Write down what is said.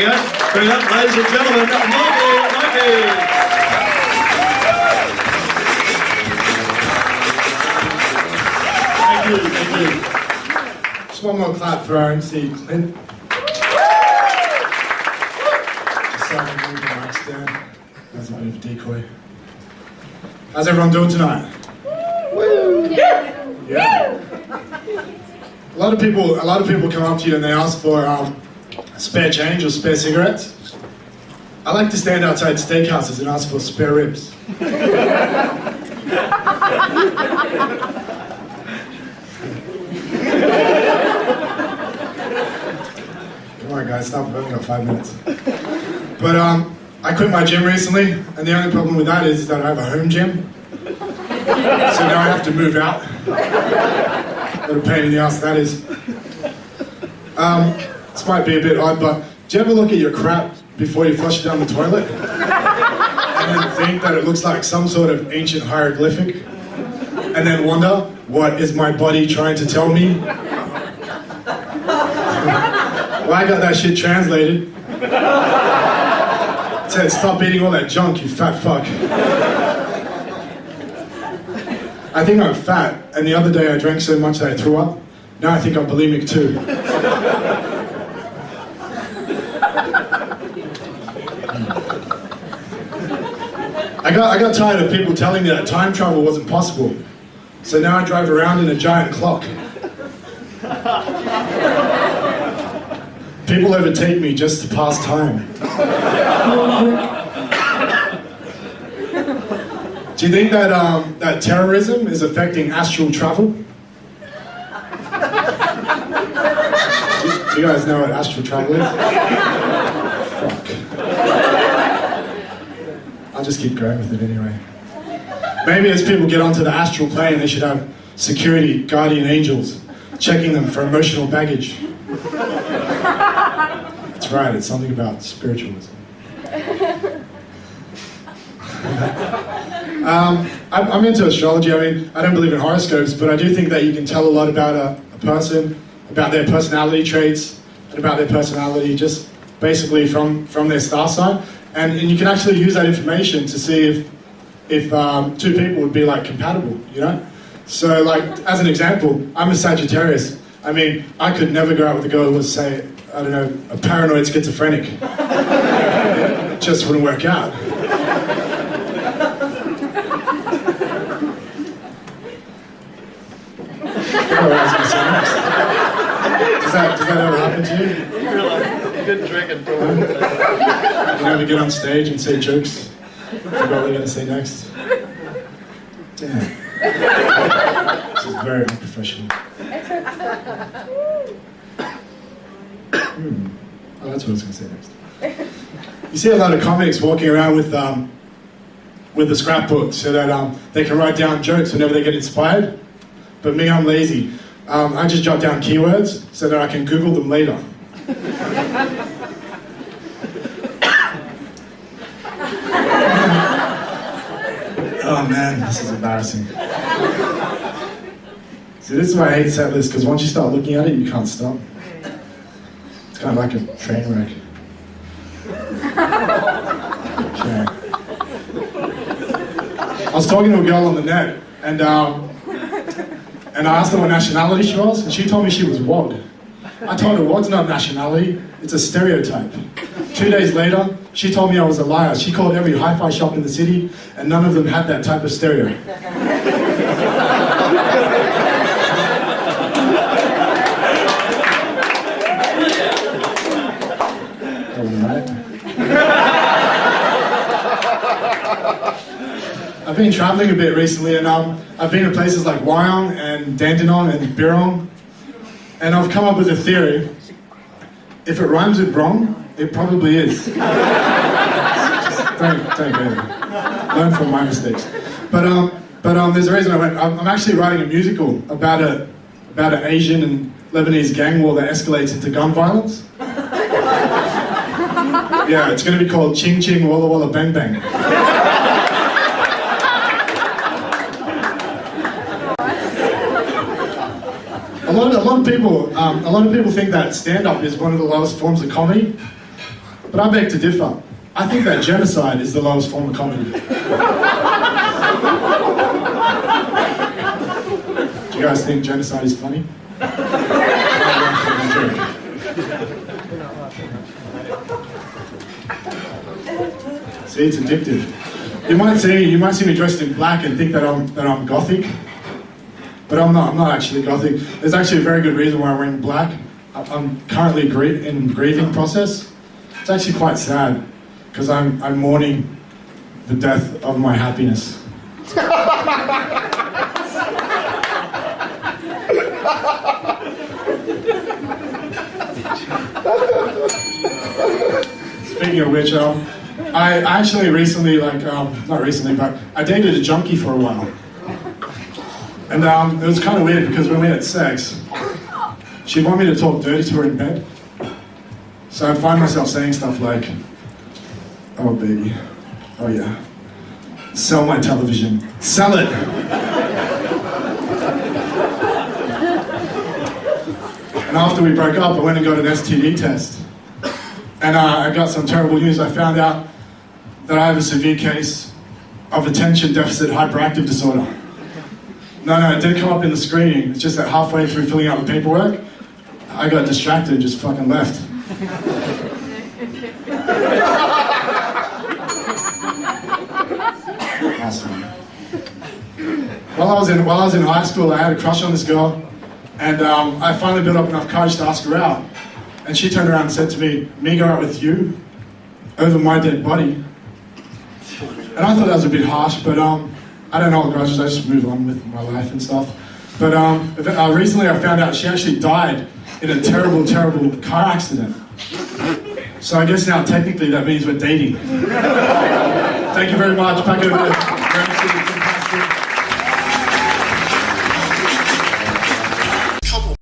you go. Bring up, ladies and gentlemen, Mikey. Thank you. Just one more clap for our MC, Clint. Just so I can move the mic stand. That was a bit of a decoy. How's everyone doing tonight? Yeah. A lot of people come up to you and they ask for spare change or spare cigarettes. I like to stand outside steakhouses and ask for spare ribs. Come on guys, stop, I've only got 5 minutes. But I quit my gym recently, and the only problem with that is that I have a home gym. So now I have to move out. What a pain in the ass that is. This might be a bit odd, but do you ever look at your crap before you flush it down the toilet? And then think that it looks like some sort of ancient hieroglyphic? And then wonder, what is my body trying to tell me? Well, I got that shit translated. It said, stop eating all that junk, you fat fuck. I think I'm fat, and the other day I drank so much that I threw up. Now I think I'm bulimic too. I got tired of people telling me that time travel wasn't possible. So now I drive around in a giant clock. People overtake me just to pass time. Do you think that that terrorism is affecting astral travel? Do you guys know what astral travel is? Fuck. I'll just keep going with it anyway. Maybe as people get onto the astral plane, they should have security, guardian angels, checking them for emotional baggage. That's right, it's something about spiritualism. I'm into astrology. I mean, I don't believe in horoscopes, but I do think that you can tell a lot about a person, about their personality traits, and about their personality just basically from their star sign. And you can actually use that information to see if two people would be like compatible, you know? So like, as an example, I'm a Sagittarius. I mean, I could never go out with a girl who was, say, I don't know, a paranoid schizophrenic. It just wouldn't work out. Does that ever happen to you? You're like, you couldn't drink and throw it. You ever get on stage and say jokes? Forgot what you're going to say next? Damn. This is very unprofessional. Oh, that's what I was going to say next. You see a lot of comics walking around with the scrapbook so that they can write down jokes whenever they get inspired. But me, I'm lazy. I just jot down keywords so that I can Google them later. Oh man, this is embarrassing. See, this is why I hate set lists, because once you start looking at it, you can't stop. It's kind of like a train wreck. Okay. I was talking to a girl on the net, and I asked her what nationality she was, and she told me she was WOD. I told her WOD's not a nationality, it's a stereotype. 2 days later, she told me I was a liar. She called every hi-fi shop in the city, and none of them had that type of stereo. I've been traveling a bit recently, and I've been to places like Wyong and Dandenong and Birong, and I've come up with a theory. If it rhymes with wrong, it probably is. Just don't go there. Learn from my mistakes. But there's a reason I went. I'm actually writing a musical about an Asian and Lebanese gang war that escalates into gun violence. Yeah, it's going to be called Ching Ching Walla Walla Bang Bang. A lot of people think that stand-up is one of the lowest forms of comedy, But I beg to differ. I think that genocide is the lowest form of comedy. Do you guys think genocide is funny? See, it's addictive. You might see me dressed in black and think that I'm gothic, but I'm not. I'm not actually gothic. There's actually a very good reason why I'm wearing black. I'm currently in grieving process. It's actually quite sad because I'm mourning the death of my happiness. Speaking of which, I actually recently, not recently, but I dated a junkie for a while. And it was kind of weird because when we had sex, she'd want me to talk dirty to her in bed. So I'd find myself saying stuff like, "Oh baby, oh yeah, sell my television, sell it." And after we broke up, I went and got an STD test. And I got some terrible news. I found out that I have a severe case of attention deficit hyperactive disorder. No, it didn't come up in the screening. It's just that halfway through filling out the paperwork, I got distracted and just fucking left. Awesome. While I was in high school, I had a crush on this girl, and I finally built up enough courage to ask her out. And she turned around and said to me go out with you over my dead body. And I thought that was a bit harsh, but I don't hold grudges, I just move on with my life and stuff. But recently I found out she actually died in a terrible, terrible car accident. So I guess now technically that means we're dating. Thank you very much. Back over to